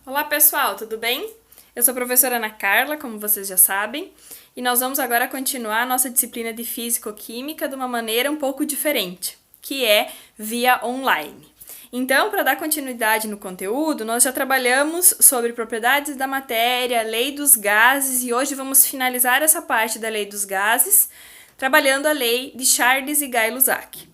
Olá pessoal, tudo bem? Eu sou a professora Ana Carla, como vocês já sabem, e nós vamos agora continuar a nossa disciplina de Físico-Química de uma maneira um pouco diferente, que é via online. Então, para dar continuidade no conteúdo, nós já trabalhamos sobre propriedades da matéria, lei dos gases, e hoje vamos finalizar essa parte da lei dos gases, trabalhando a lei de Charles e Gay-Lussac.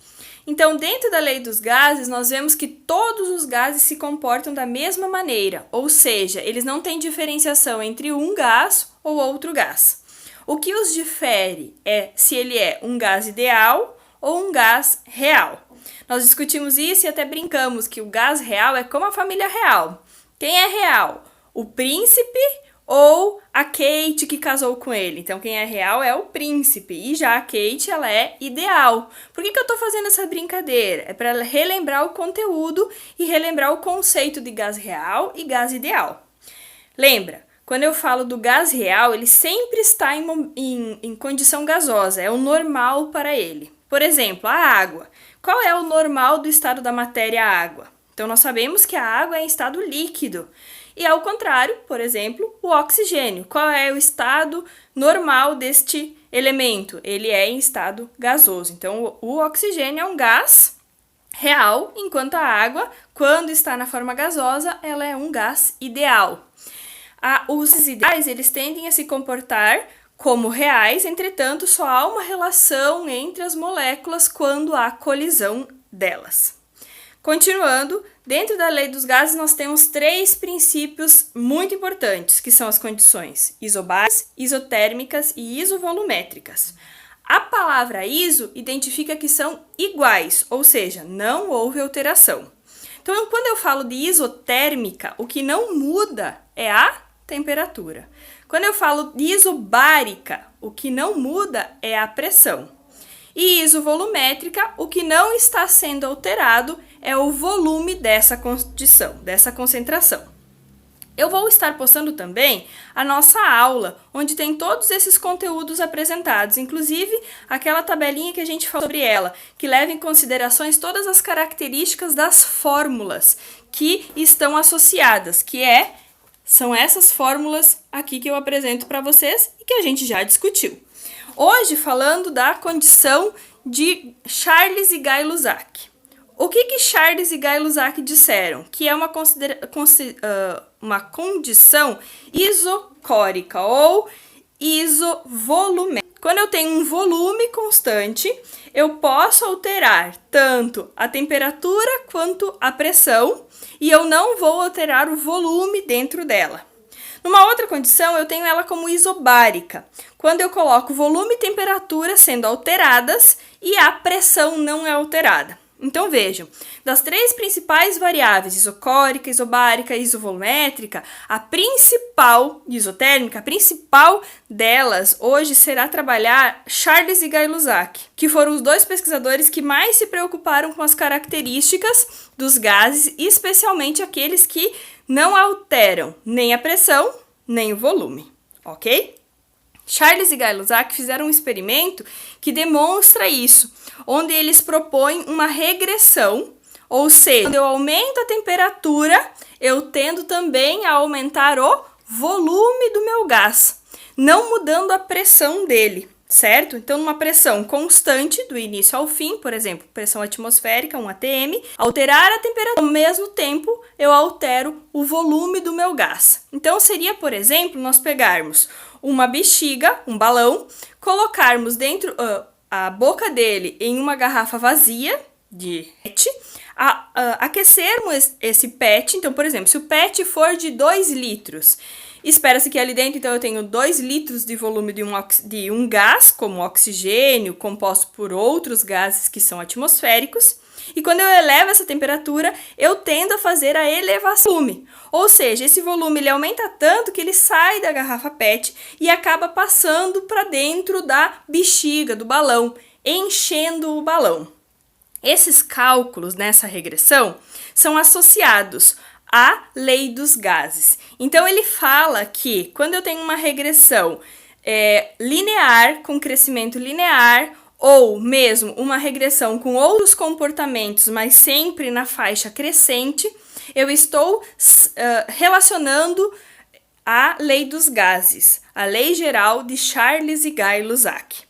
Então, dentro da lei dos gases, nós vemos que todos os gases se comportam da mesma maneira, ou seja, eles não têm diferenciação entre um gás ou outro gás. O que os difere é se ele é um gás ideal ou um gás real. Nós discutimos isso e até brincamos que o gás real é como a família real. Quem é real? O príncipe ou a Kate que casou com ele. Então, quem é real é o príncipe. E já a Kate, ela é ideal. Por que eu estou fazendo essa brincadeira? É para relembrar o conteúdo e relembrar o conceito de gás real e gás ideal. Lembra, quando eu falo do gás real, ele sempre está em condição gasosa. É o normal para ele. Por exemplo, a água. Qual é o normal do estado da matéria, a água? Então, nós sabemos que a água é em estado líquido. E ao contrário, por exemplo, o oxigênio. Qual é o estado normal deste elemento? Ele é em estado gasoso. Então, o oxigênio é um gás real, enquanto a água, quando está na forma gasosa, ela é um gás ideal. Os ideais, eles tendem a se comportar como reais, entretanto, só há uma relação entre as moléculas quando há colisão delas. Continuando, dentro da lei dos gases nós temos três princípios muito importantes, que são as condições isobáricas, isotérmicas e isovolumétricas. A palavra iso identifica que são iguais, ou seja, não houve alteração. Então, quando eu falo de isotérmica, o que não muda é a temperatura. Quando eu falo de isobárica, o que não muda é a pressão. E isovolumétrica, o que não está sendo alterado é o volume dessa condição, dessa concentração. Eu vou estar postando também a nossa aula, onde tem todos esses conteúdos apresentados, inclusive aquela tabelinha que a gente falou sobre ela, que leva em considerações todas as características das fórmulas que estão associadas, são essas fórmulas aqui que eu apresento para vocês e que a gente já discutiu. Hoje, falando da condição de Charles e Gay-Lussac. O que Charles e Gay-Lussac disseram? Que é uma condição isocórica ou isovolumétrica. Quando eu tenho um volume constante, eu posso alterar tanto a temperatura quanto a pressão e eu não vou alterar o volume dentro dela. Numa outra condição, eu tenho ela como isobárica, quando eu coloco volume e temperatura sendo alteradas e a pressão não é alterada. Então, vejam, das três principais variáveis, isocórica, isobárica e isovolumétrica, a principal, isotérmica, a principal delas hoje será trabalhar Charles e Gay-Lussac, que foram os dois pesquisadores que mais se preocuparam com as características dos gases, especialmente aqueles que não alteram nem a pressão, nem o volume, ok? Charles e Gay-Lussac fizeram um experimento que demonstra isso, onde eles propõem uma regressão, ou seja, quando eu aumento a temperatura, eu tendo também a aumentar o volume do meu gás, não mudando a pressão dele, certo? Então, numa pressão constante, do início ao fim, por exemplo, pressão atmosférica, 1 atm, alterar a temperatura, ao mesmo tempo, eu altero o volume do meu gás. Então, seria, por exemplo, nós pegarmos uma bexiga, um balão, colocarmos dentro a boca dele em uma garrafa vazia de PET, aquecermos esse PET. Então, por exemplo, se o PET for de 2 litros, espera-se que ali dentro, então, eu tenho 2 litros de volume de um gás, como oxigênio, composto por outros gases que são atmosféricos. E quando eu elevo essa temperatura, eu tendo a fazer a elevação do volume. Ou seja, esse volume ele aumenta tanto que ele sai da garrafa PET e acaba passando para dentro da bexiga, do balão, enchendo o balão. Esses cálculos nessa regressão são associados à lei dos gases. Então, ele fala que quando eu tenho uma regressão linear, com crescimento linear, ou mesmo uma regressão com outros comportamentos, mas sempre na faixa crescente, eu estou relacionando a lei dos gases, a lei geral de Charles e Guy Lussac.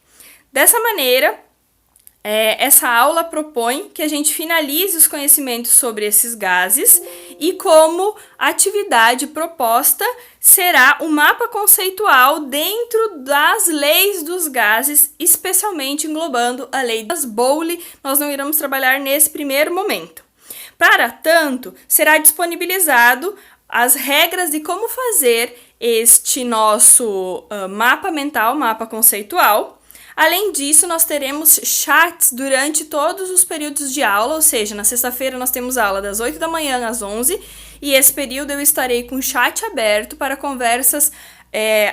Dessa maneira, essa aula propõe que a gente finalize os conhecimentos sobre esses gases e como atividade proposta será o mapa conceitual dentro das leis dos gases, especialmente englobando a lei das Bowley. Nós não iremos trabalhar nesse primeiro momento. Para tanto, será disponibilizado as regras de como fazer este nosso mapa mental, mapa conceitual. Além disso, nós teremos chats durante todos os períodos de aula, ou seja, na sexta-feira nós temos aula das 8 da manhã às 11, e esse período eu estarei com o chat aberto para conversas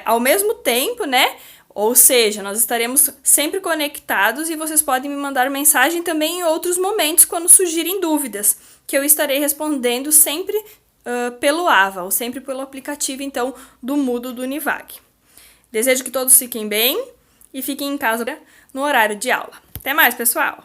ao mesmo tempo, né? Ou seja, nós estaremos sempre conectados e vocês podem me mandar mensagem também em outros momentos quando surgirem dúvidas, que eu estarei respondendo sempre pelo AVA, ou sempre pelo aplicativo, então, do Moodle do Univag. Desejo que todos fiquem bem e fiquem em casa no horário de aula. Até mais, pessoal!